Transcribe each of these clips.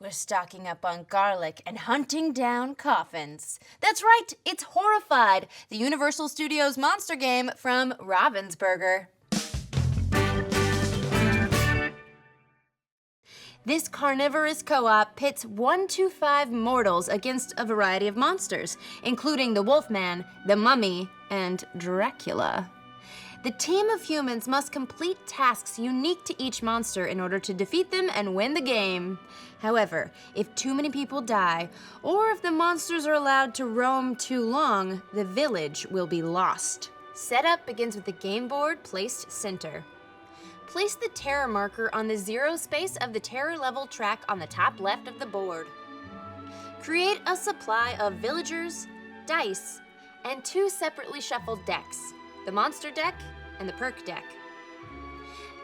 We're stocking up on garlic and hunting down coffins. That's right, it's Horrified, the Universal Studios monster game from Ravensburger. This carnivorous co-op pits 1 to 5 mortals against a variety of monsters, including the Wolfman, the Mummy, and Dracula. The team of humans must complete tasks unique to each monster in order to defeat them and win the game. However, if too many people die, or if the monsters are allowed to roam too long, the village will be lost. Setup begins with the game board placed center. Place the terror marker on the 0 space of the terror level track on the top left of the board. Create a supply of villagers, dice, and 2 separately shuffled decks, the monster deck and the perk deck.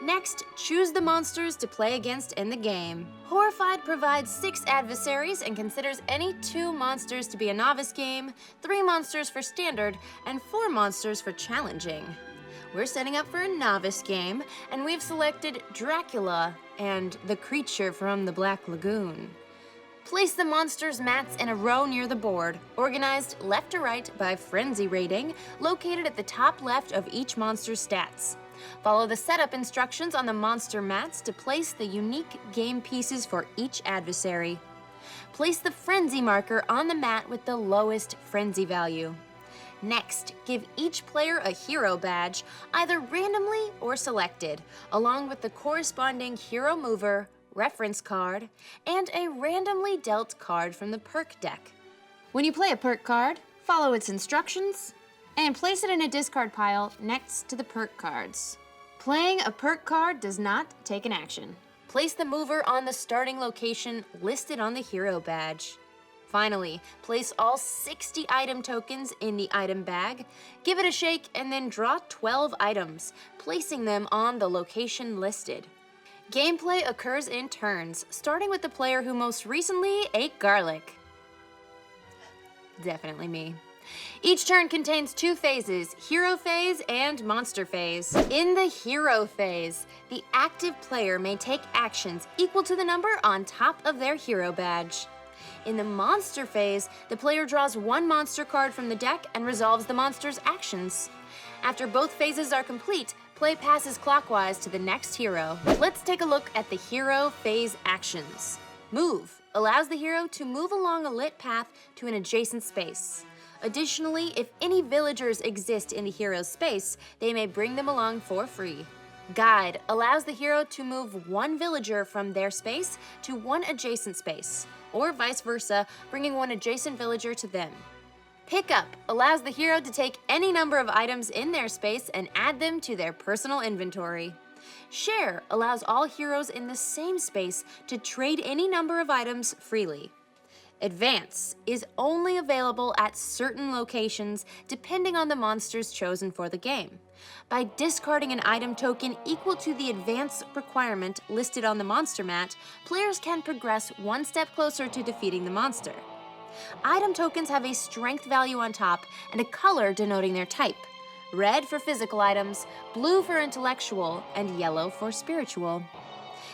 Next, choose the monsters to play against in the game. Horrified provides 6 adversaries and considers any 2 monsters to be a novice game, 3 monsters for standard, and 4 monsters for challenging. We're setting up for a novice game, and we've selected Dracula and the creature from the Black Lagoon. Place the monsters' mats in a row near the board, organized left to right by frenzy rating, located at the top left of each monster's stats. Follow the setup instructions on the monster mats to place the unique game pieces for each adversary. Place the frenzy marker on the mat with the lowest frenzy value. Next, give each player a hero badge, either randomly or selected, along with the corresponding hero mover, reference card, and a randomly dealt card from the perk deck. When you play a perk card, follow its instructions and place it in a discard pile next to the perk cards. Playing a perk card does not take an action. Place the mover on the starting location listed on the hero badge. Finally, place all 60 item tokens in the item bag, give it a shake, and then draw 12 items, placing them on the location listed. Gameplay occurs in turns, starting with the player who most recently ate garlic. Definitely me. Each turn contains 2 phases, hero phase and monster phase. In the hero phase, the active player may take actions equal to the number on top of their hero badge. In the monster phase, the player draws 1 monster card from the deck and resolves the monster's actions. After both phases are complete, play passes clockwise to the next hero. Let's take a look at the hero phase actions. Move allows the hero to move along a lit path to an adjacent space. Additionally, if any villagers exist in the hero's space, they may bring them along for free. Guide allows the hero to move 1 villager from their space to 1 adjacent space, or vice versa, bringing 1 adjacent villager to them. Pickup allows the hero to take any number of items in their space and add them to their personal inventory. Share allows all heroes in the same space to trade any number of items freely. Advance is only available at certain locations depending on the monsters chosen for the game. By discarding an item token equal to the advance requirement listed on the monster mat, players can progress 1 step closer to defeating the monster. Item tokens have a strength value on top and a color denoting their type. Red for physical items, blue for intellectual, and yellow for spiritual.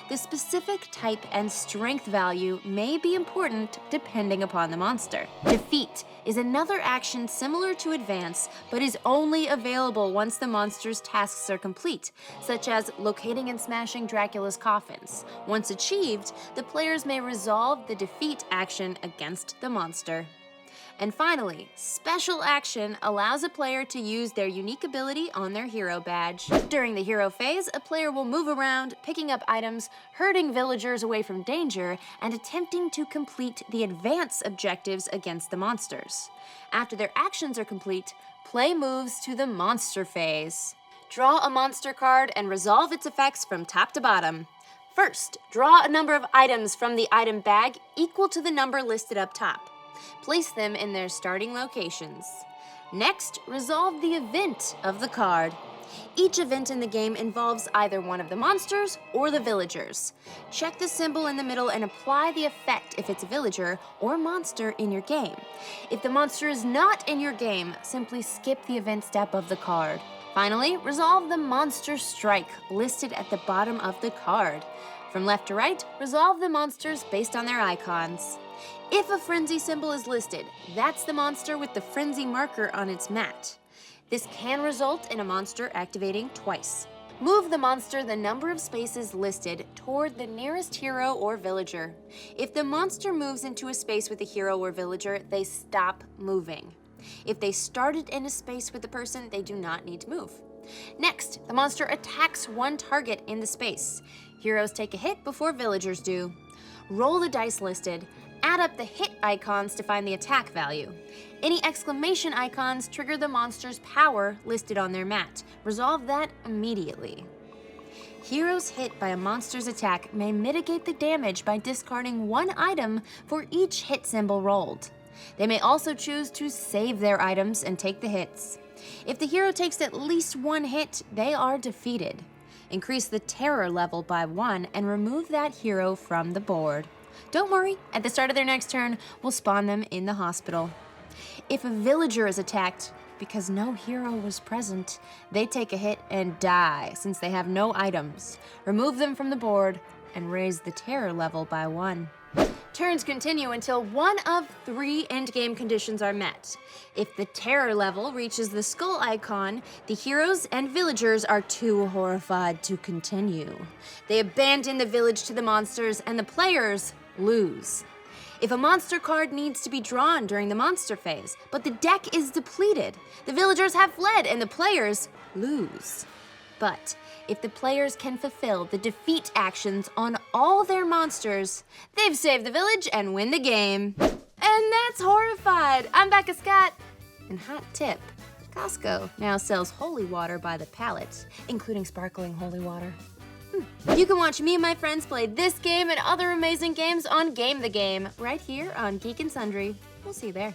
The specific type and strength value may be important depending upon the monster. Defeat is another action similar to advance, but is only available once the monster's tasks are complete, such as locating and smashing Dracula's coffins. Once achieved, the players may resolve the defeat action against the monster. And finally, special action allows a player to use their unique ability on their hero badge. During the hero phase, a player will move around, picking up items, herding villagers away from danger, and attempting to complete the advance objectives against the monsters. After their actions are complete, play moves to the monster phase. Draw a monster card and resolve its effects from top to bottom. First, draw a number of items from the item bag equal to the number listed up top. Place them in their starting locations. Next, resolve the event of the card. Each event in the game involves either one of the monsters or the villagers. Check the symbol in the middle and apply the effect if it's a villager or monster in your game. If the monster is not in your game, simply skip the event step of the card. Finally, resolve the monster strike listed at the bottom of the card. From left to right, resolve the monsters based on their icons. If a frenzy symbol is listed, that's the monster with the frenzy marker on its mat. This can result in a monster activating twice. Move the monster the number of spaces listed toward the nearest hero or villager. If the monster moves into a space with a hero or villager, they stop moving. If they started in a space with the person, they do not need to move. Next, the monster attacks one target in the space. Heroes take a hit before villagers do. Roll the dice listed. Add up the hit icons to find the attack value. Any exclamation icons trigger the monster's power listed on their mat. Resolve that immediately. Heroes hit by a monster's attack may mitigate the damage by discarding one item for each hit symbol rolled. They may also choose to save their items and take the hits. If the hero takes at least one hit, they are defeated. Increase the terror level by 1 and remove that hero from the board. Don't worry, at the start of their next turn, we'll spawn them in the hospital. If a villager is attacked, because no hero was present, they take a hit and die since they have no items. Remove them from the board and raise the terror level by 1. Turns continue until one of 3 endgame conditions are met. If the terror level reaches the skull icon, the heroes and villagers are too horrified to continue. They abandon the village to the monsters and the players lose. If a monster card needs to be drawn during the monster phase, but the deck is depleted, the villagers have fled and the players lose. But if the players can fulfill the defeat actions on all their monsters, they've saved the village and win the game. And that's Horrified. I'm Becca Scott. And hot tip, Costco now sells holy water by the pallet, including sparkling holy water. You can watch me and my friends play this game and other amazing games on Game the Game, right here on Geek and Sundry. We'll see you there.